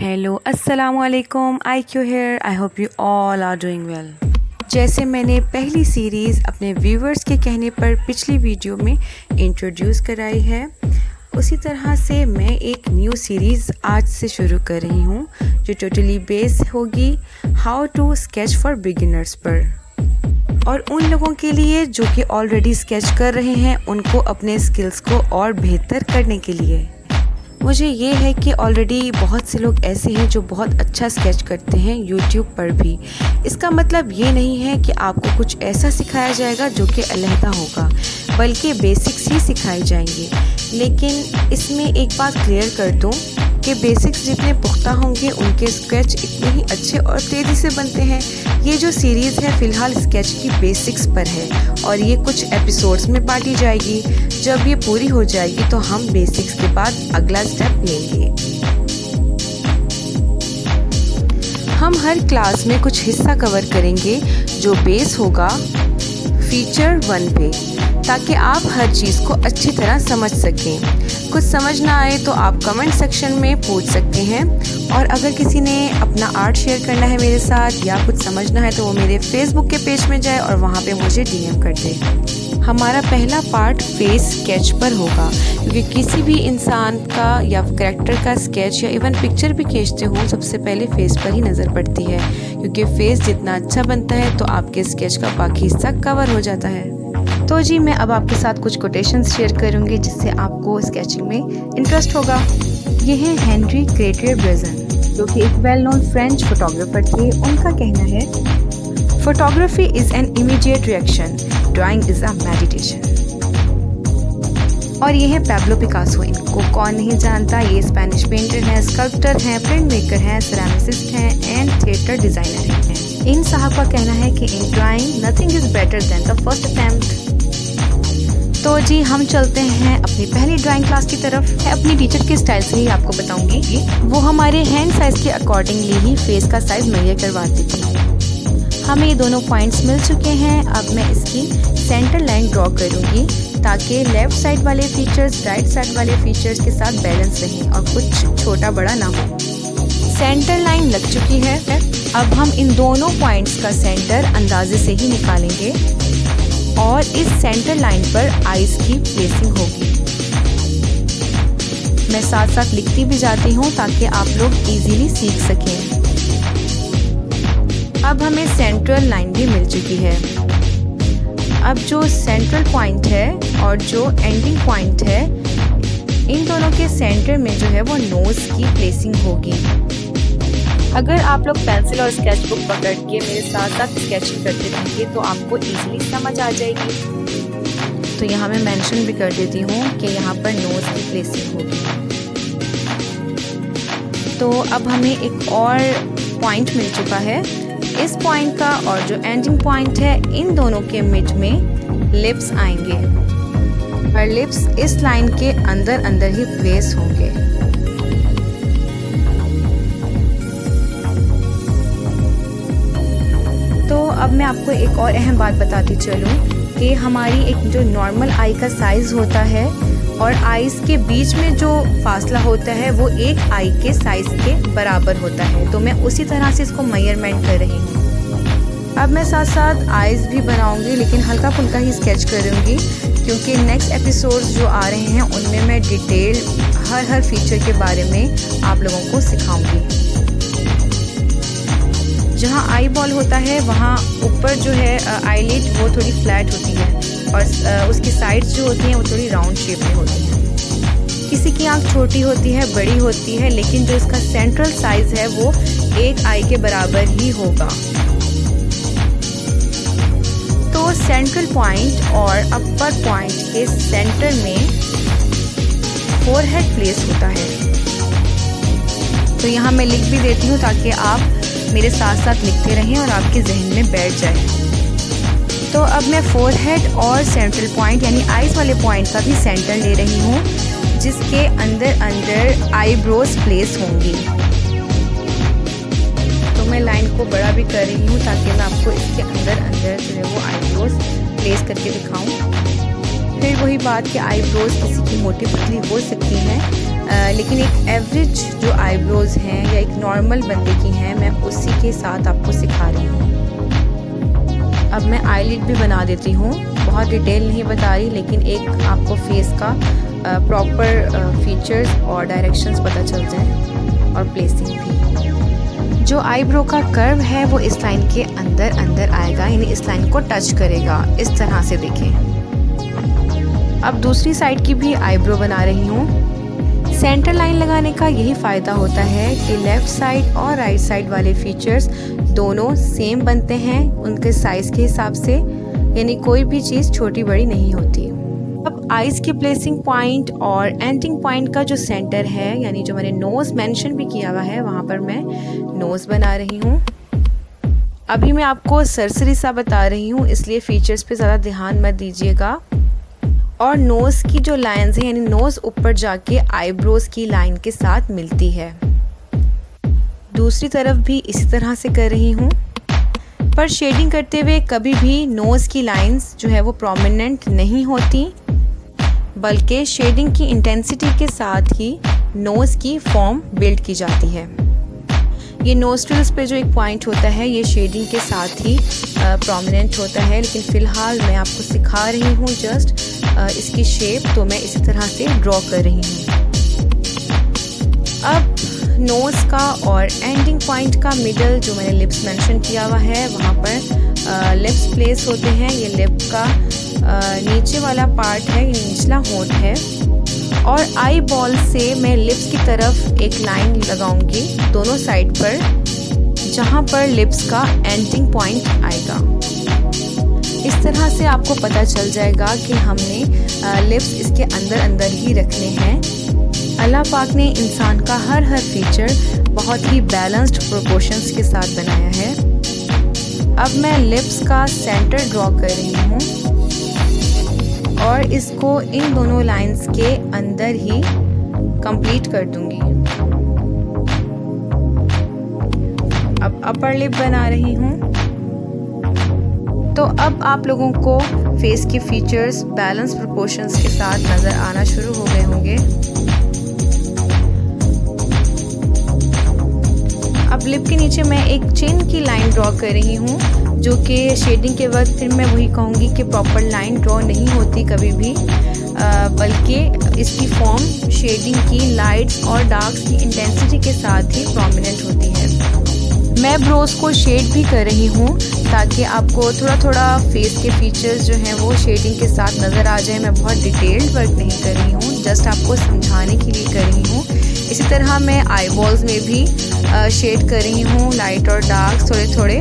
Hello अस्सलाम वालेकुम, IQ here. I hope you all are doing well. जैसे मैंने पहली सीरीज़ अपने व्यूवर्स के कहने पर पिछली वीडियो में इंट्रोड्यूस कराई है, उसी तरह से मैं एक न्यू सीरीज़ आज से शुरू कर रही हूँ जो टोटली बेस होगी how to sketch for beginners पर, और उन लोगों के लिए जो कि ऑलरेडी स्केच कर रहे हैं उनको अपने स्किल्स को और बेहतर करने के लिए। मुझे ये है कि ऑलरेडी बहुत से लोग ऐसे हैं जो बहुत अच्छा स्केच करते हैं यूट्यूब पर भी। इसका मतलब ये नहीं है कि आपको कुछ ऐसा सिखाया जाएगा जो कि अलहदा होगा, बल्कि बेसिक्स ही सिखाए जाएंगे। लेकिन इसमें एक बात क्लियर कर दूं कि बेसिक्स जितने पुख्ता होंगे उनके स्केच इतने ही अच्छे और तेज़ी से बनते हैं। ये जो सीरीज़ है फ़िलहाल स्केच की बेसिक्स पर है और ये कुछ एपिसोड्स में बांटी जाएगी। जब ये पूरी हो जाएगी तो हम बेसिक्स के बाद अगला स्टेप लेंगे। हम हर क्लास में कुछ हिस्सा कवर करेंगे जो बेस होगा फीचर 1 पे, ताकि आप हर चीज़ को अच्छी तरह समझ सकें। कुछ समझ ना आए तो आप कमेंट सेक्शन में पूछ सकते हैं, और अगर किसी ने अपना आर्ट शेयर करना है मेरे साथ या कुछ समझना है तो वो मेरे फेसबुक के पेज में जाए और वहाँ पे मुझे DM कर दे। हमारा पहला पार्ट फेस स्केच पर होगा, क्योंकि किसी भी इंसान का या कैरेक्टर का स्केच या इवन पिक्चर भी खींचते हो सबसे पहले फेस पर ही नज़र पड़ती है, क्योंकि फेस जितना अच्छा बनता है तो आपके स्केच का बाकी हिस्सा कवर हो जाता है। तो जी मैं अब आपके साथ कुछ कोटेशंस शेयर करूंगी जिससे आपको स्केचिंग में इंटरेस्ट होगा। ये है हेनरी कार्टियर-ब्रेजन, जो कि एक वेल नोन फ्रेंच फोटोग्राफर थे। उनका कहना है, photography is an immediate reaction, drawing is a meditation. और ये है पैब्लो पिकासो। इनको कौन नहीं जानता, ये स्पेनिश पेंटर हैं, स्कल्प्टर हैं, प्रिंट मेकर हैं, सेरामिसिस्ट हैं एंड थिएटर डिज़ाइनर हैं। इन साहब का कहना है कि in drawing nothing is better than the first attempt. तो जी हम चलते हैं अपनी पहली ड्राइंग क्लास की तरफ। मैं अपनी टीचर के स्टाइल से ही आपको बताऊंगी कि वो हमारे हैंड साइज़ के अकॉर्डिंगली ही फेस का साइज़ मेजर करवाती थी। हमें ये दोनों पॉइंट्स मिल चुके हैं। अब मैं इसकी सेंटर लाइन ड्रॉ करूंगी ताकि लेफ़्ट साइड वाले फीचर्स राइट साइड वाले फीचर्स के साथ बैलेंस रहें और कुछ छोटा बड़ा ना हो। सेंटर लाइन लग चुकी है। अब हम इन दोनों पॉइंट्स का सेंटर अंदाजे से ही निकालेंगे और इस सेंटर लाइन पर आइज़ की प्लेसिंग होगी। मैं साथ साथ लिखती भी जाती हूँ ताकि आप लोग इजीली सीख सकें। अब हमें सेंट्रल लाइन भी मिल चुकी है। अब जो सेंट्रल पॉइंट है और जो एंडिंग पॉइंट है, इन दोनों के सेंटर में जो है वो नोज़ की प्लेसिंग होगी। अगर आप लोग पेंसिल और स्केच बुक पकड़ के मेरे साथ साथ स्केचिंग करते रहेंगे तो आपको इजीली समझ आ जाएगी। तो यहाँ मैं मेंशन भी कर देती हूँ कि यहाँ पर नोज़ की प्लेसिंग होगी। तो अब हमें एक और पॉइंट मिल चुका है। इस पॉइंट का और जो एंडिंग पॉइंट है, इन दोनों के मिड में लिप्स आएंगे और लिप्स इस लाइन के अंदर अंदर ही प्लेस होंगे। तो अब मैं आपको एक और अहम बात बताती चलूँ कि हमारी एक जो नॉर्मल आई का साइज़ होता है और आईज़ के बीच में जो फासला होता है वो एक आई के साइज़ के बराबर होता है। तो मैं उसी तरह से इसको मेजरमेंट कर रही हूँ। अब मैं साथ साथ आईज़ भी बनाऊँगी, लेकिन हल्का फुल्का ही स्केच करूँगी, क्योंकि नेक्स्ट एपिसोड्स जो आ रहे हैं उनमें मैं डिटेल हर फीचर के बारे में आप लोगों को सिखाऊँगी। जहाँ आई बॉल होता है वहाँ ऊपर जो है आईलिड वो थोड़ी फ्लैट होती है और उसकी साइड्स जो होती हैं वो थोड़ी राउंड शेप में होती हैं। किसी की आँख छोटी होती है, बड़ी होती है, लेकिन जो इसका सेंट्रल साइज़ है वो एक आई के बराबर ही होगा। तो सेंट्रल पॉइंट और अपर पॉइंट के सेंटर में फोरहेड प्लेस होता है। तो यहाँ मैं लिख भी देती हूँ ताकि आप मेरे साथ साथ लिखते रहें और आपके जहन में बैठ जाए। तो अब मैं फोरहेड और सेंट्रल पॉइंट यानी आईज वाले पॉइंट का भी सेंटर ले रही हूँ, जिसके अंदर अंदर आईब्रोज प्लेस होंगी। तो मैं लाइन को बड़ा भी कर रही हूँ ताकि मैं आपको इसके अंदर अंदर जो है वो आईब्रोज प्लेस करके दिखाऊँ। फिर वही बात कि आईब्रोज किसी की मोटी पतली हो सकती हैं, लेकिन एक एवरेज जो आईब्रोज़ हैं या एक नॉर्मल बंदे की हैं, मैं उसी के साथ आपको सिखा रही हूँ। अब मैं आईलिड भी बना देती हूँ, बहुत डिटेल नहीं बता रही, लेकिन एक आपको फेस का प्रॉपर फीचर्स और डायरेक्शंस पता चल जाए और प्लेसिंग भी। जो आईब्रो का कर्व है वो इस लाइन के अंदर अंदर आएगा, यानी इस लाइन को टच करेगा, इस तरह से देखें। अब दूसरी साइड की भी आईब्रो बना रही हूँ। सेंटर लाइन लगाने का यही फ़ायदा होता है कि लेफ़्ट साइड और राइट साइड वाले फीचर्स दोनों सेम बनते हैं उनके साइज़ के हिसाब से, यानी कोई भी चीज़ छोटी बड़ी नहीं होती। अब आइज़ के प्लेसिंग पॉइंट और एंडिंग पॉइंट का जो सेंटर है, यानी जो मैंने नोज़ मेंशन भी किया हुआ है, वहाँ पर मैं नोज़ बना रही हूँ। अभी मैं आपको सरसरी सा बता रही हूँ, इसलिए फ़ीचर्स पे ज़्यादा ध्यान मत दीजिएगा। और नोज़ की जो लाइंस हैं, यानी नोज़ ऊपर जाके आईब्रोज़ की लाइन के साथ मिलती है। दूसरी तरफ भी इसी तरह से कर रही हूँ, पर शेडिंग करते हुए कभी भी नोज़ की लाइंस जो है वो प्रोमिनेंट नहीं होती, बल्कि शेडिंग की इंटेंसिटी के साथ ही नोज़ की फॉर्म बिल्ड की जाती है। ये नोस्ट्रिल्स पे जो एक पॉइंट होता है ये शेडिंग के साथ ही प्रोमिनेंट होता है, लेकिन फ़िलहाल मैं आपको सिखा रही हूँ जस्ट इसकी शेप, तो मैं इसी तरह से ड्रॉ कर रही हूँ। अब नोज़ का और एंडिंग पॉइंट का मिडल जो मैंने लिप्स मेंशन किया हुआ है, वहाँ पर लिप्स प्लेस होते हैं। ये लिप का नीचे वाला पार्ट है, ये निचला होंठ है, और आई बॉल से मैं लिप्स की तरफ एक लाइन लगाऊंगी दोनों साइड पर, जहाँ पर लिप्स का एंडिंग पॉइंट आएगा। इस तरह से आपको पता चल जाएगा कि हमने लिप्स इसके अंदर अंदर ही रखने हैं। अल्लाह पाक ने इंसान का हर फीचर बहुत ही बैलेंस्ड प्रोपोर्शंस के साथ बनाया है। अब मैं लिप्स का सेंटर ड्रॉ कर रही हूँ और इसको इन दोनों लाइंस के अंदर ही कंप्लीट कर दूंगी। अब अपर लिप बना रही हूँ। तो अब आप लोगों को फेस के फीचर्स बैलेंस प्रोपोर्शंस के साथ नज़र आना शुरू हो गए होंगे। अब लिप के नीचे मैं एक चिन की लाइन ड्रॉ कर रही हूँ, जो कि शेडिंग के वक्त फिर मैं वही कहूँगी कि प्रॉपर लाइन ड्रॉ नहीं होती कभी भी, बल्कि इसकी फॉर्म शेडिंग की लाइट्स और डार्क्स की इंटेंसिटी के साथ ही प्रोमिनेंट होती है। मैं ब्रोज को शेड भी कर रही हूँ ताकि आपको थोड़ा थोड़ा फेस के फीचर्स जो हैं वो शेडिंग के साथ नज़र आ जाए। मैं बहुत डिटेल्ड वर्क नहीं कर रही हूँ, जस्ट आपको समझाने के लिए कर रही हूँ। इसी तरह मैं आई बॉल्स में भी शेड कर रही हूँ, लाइट और डार्क थोड़े थोड़े,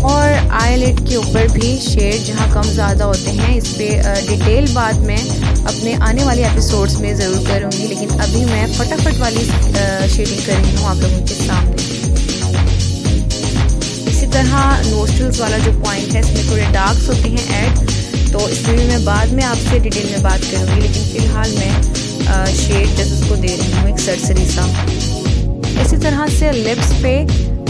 और आईलिड के ऊपर भी शेड जहाँ कम ज़्यादा होते हैं। इस पर डिटेल बाद में अपने आने वाले एपिसोड्स में ज़रूर करूँगी, लेकिन अभी मैं फटाफट वाली शेडिंग कर रही हूँ आप लोगों के सामने। इसी तरह नोस्ट्रिल्स वाला जो पॉइंट है इसमें थोड़े डार्क्स होते हैं ऐड, तो इसमें भी मैं बाद में आपसे डिटेल में बात करूँगी, लेकिन फ़िलहाल मैं शेड जैसे उसको दे रही हूँ एक सरसरी सा। इसी तरह से लिप्स पे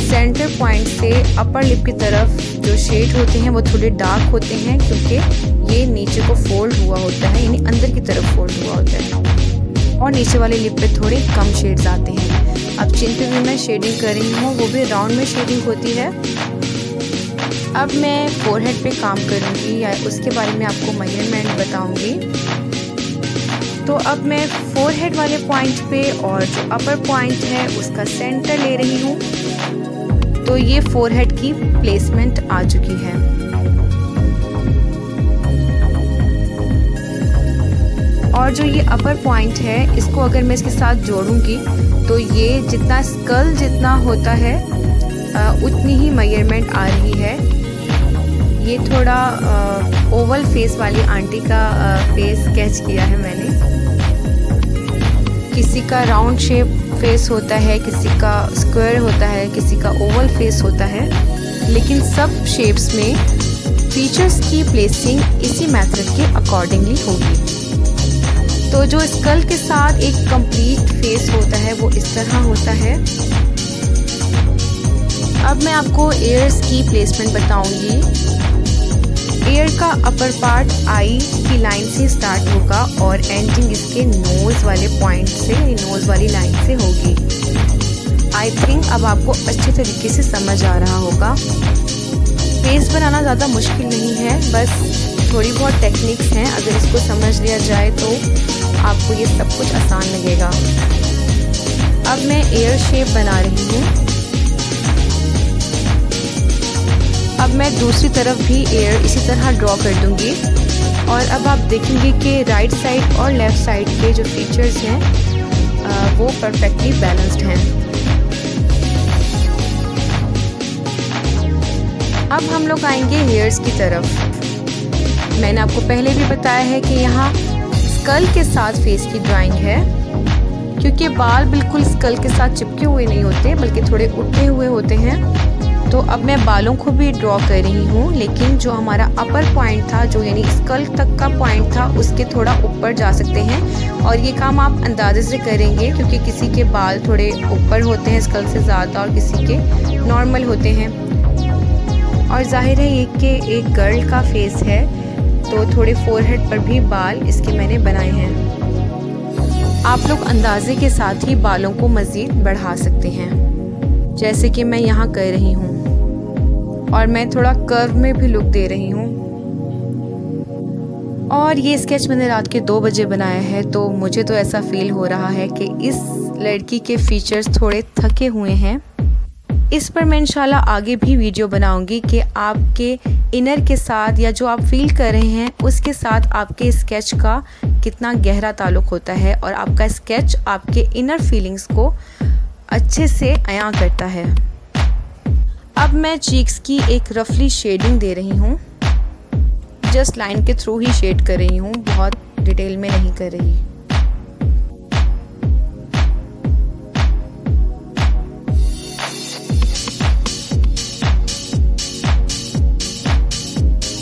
सेंटर पॉइंट से अपर लिप की तरफ जो शेड होते हैं वो थोड़े डार्क होते हैं, क्योंकि ये नीचे को फोल्ड हुआ होता है, यानी अंदर की तरफ फोल्ड हुआ होता है, और नीचे वाले लिप पे थोड़े कम शेड्स आते हैं। अब चिन पे भी मैं शेडिंग कर रही हूँ, वो भी राउंड में शेडिंग होती है। अब मैं फोरहेड पे काम करूँगी, या उसके बारे में आपको मेजरमेंट बताऊँगी। तो अब मैं फोरहेड वाले पॉइंट पे और जो अपर पॉइंट है उसका सेंटर ले रही हूँ, तो ये फोरहेड की प्लेसमेंट आ चुकी है। और जो ये अपर पॉइंट है इसको अगर मैं इसके साथ जोड़ूंगी तो ये जितना स्कल जितना होता है उतनी ही मेजरमेंट आ रही है। ये थोड़ा ओवल फेस वाली आंटी का फेस स्केच किया है मैंने। किसी का राउंड शेप फेस होता है, किसी का स्क्वायर होता है, किसी का ओवल फेस होता है, लेकिन सब शेप्स में फीचर्स की प्लेसिंग इसी मेथड के अकॉर्डिंगली होगी। तो जो स्कल के साथ एक कंप्लीट फेस होता है वो इस तरह होता है। अब मैं आपको ईयर्स की प्लेसमेंट बताऊंगी। ईयर का अपर पार्ट आई की लाइन से स्टार्ट होगा और एंडिंग इसके नोज़ वाले पॉइंट से, नोज़ वाली लाइन से होगी। आई थिंक अब आपको अच्छे तरीके से समझ आ रहा होगा। फेस बनाना ज़्यादा मुश्किल नहीं है, बस थोड़ी बहुत टेक्निक्स हैं। अगर इसको समझ लिया जाए तो आपको ये सब कुछ आसान लगेगा। अब मैं एयर शेप बना रही हूँ। अब मैं दूसरी तरफ भी एयर इसी तरह ड्रॉ कर दूँगी और अब आप देखेंगे कि राइट साइड और लेफ़्ट साइड के जो फीचर्स हैं वो परफेक्टली बैलेंस्ड हैं। अब हम लोग आएंगे हेयर्स की तरफ। मैंने आपको पहले भी बताया है कि यहाँ स्कल के साथ फेस की ड्राइंग है, क्योंकि बाल बिल्कुल स्कल के साथ चिपके हुए नहीं होते बल्कि थोड़े उठे हुए होते हैं। तो अब मैं बालों को भी ड्रॉ कर रही हूँ, लेकिन जो हमारा अपर पॉइंट था, जो यानी स्कल तक का पॉइंट था, उसके थोड़ा ऊपर जा सकते हैं। और ये काम आप अंदाजे से करेंगे, क्योंकि किसी के बाल थोड़े ऊपर होते हैं स्कल से ज़्यादा और किसी के नॉर्मल होते हैं। और जाहिर है ये कि एक गर्ल का फेस है, तो थोड़े फोरहेड पर भी बाल इसके मैंने बनाए हैं। आप लोग अंदाजे के साथ ही बालों को मज़ीद बढ़ा सकते हैं, जैसे कि मैं यहाँ कर रही हूँ। और मैं थोड़ा कर्व में भी लुक दे रही हूँ। और ये स्केच मैंने रात के 2 बजे बनाया है, तो मुझे तो ऐसा फील हो रहा है कि इस लड़की के फीचर्स थोड़े थके हुए हैं। इस पर मैं इंशाल्लाह आगे भी वीडियो बनाऊंगी कि आपके इनर के साथ या जो आप फील कर रहे हैं उसके साथ आपके स्केच का कितना गहरा ताल्लुक़ होता है और आपका स्केच आपके इनर फीलिंग्स को अच्छे से अयां करता है। अब मैं चीक्स की एक रफली शेडिंग दे रही हूँ। जस्ट लाइन के थ्रू ही शेड कर रही हूँ, बहुत डिटेल में नहीं कर रही।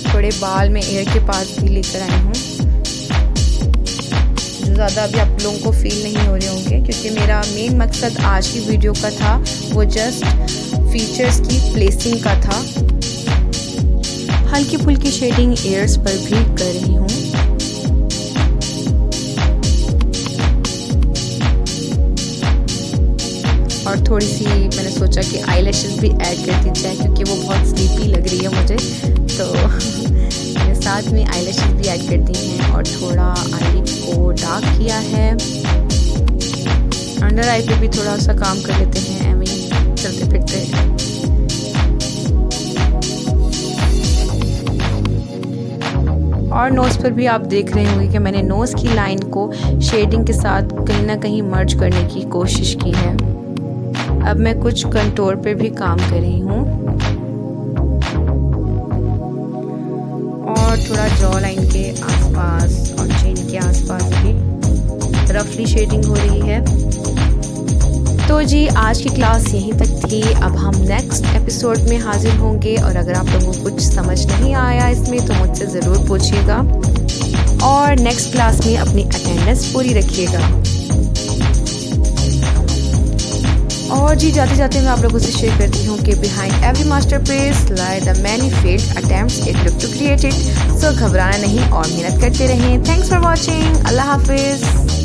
थोड़े बाल में एयर के पास भी लेकर आई हूँ, जो ज़्यादा अभी आप लोगों को फील नहीं हो रहे होंगे, क्योंकि मेरा मेन मकसद आज की वीडियो का था वो जस्ट फीचर्स की प्लेसिंग का था। हल्की फुल्की शेडिंग एयर्स पर भी कर रही हूँ। और थोड़ी सी मैंने सोचा कि आईलैशेस भी ऐड कर दी जाए, क्योंकि वो बहुत स्लीपी लग रही है मुझे, तो मैंने साथ में आईलैशेस भी ऐड कर दी हैं। और थोड़ा आईलिड को डार्क किया है। अंडर आई पे भी थोड़ा सा काम कर लेते हैं, चलते फिरते। और नोज़ पर भी आप देख रहे होंगे कि मैंने नोज़ की लाइन को शेडिंग के साथ कहीं ना कहीं मर्ज करने की कोशिश की है। अब मैं कुछ कंटूर पे भी काम कर रही हूँ और थोड़ा जॉ लाइन के आसपास और चिन के आसपास भी रफली शेडिंग हो रही है। तो जी आज की क्लास यहीं तक थी। अब हम नेक्स्ट एपिसोड में हाजिर होंगे, और अगर आप लोगों को कुछ समझ नहीं आया इसमें तो मुझसे ज़रूर पूछिएगा और नेक्स्ट क्लास में अपनी अटेंडेंस पूरी रखिएगा। और जी जाते जाते मैं आप लोगों से शेयर करती हूँ कि behind every masterpiece lie the many failed attempts it look to create it. So घबराना नहीं और मेहनत करते रहें। Thanks for watching. अल्लाह हाफिज़।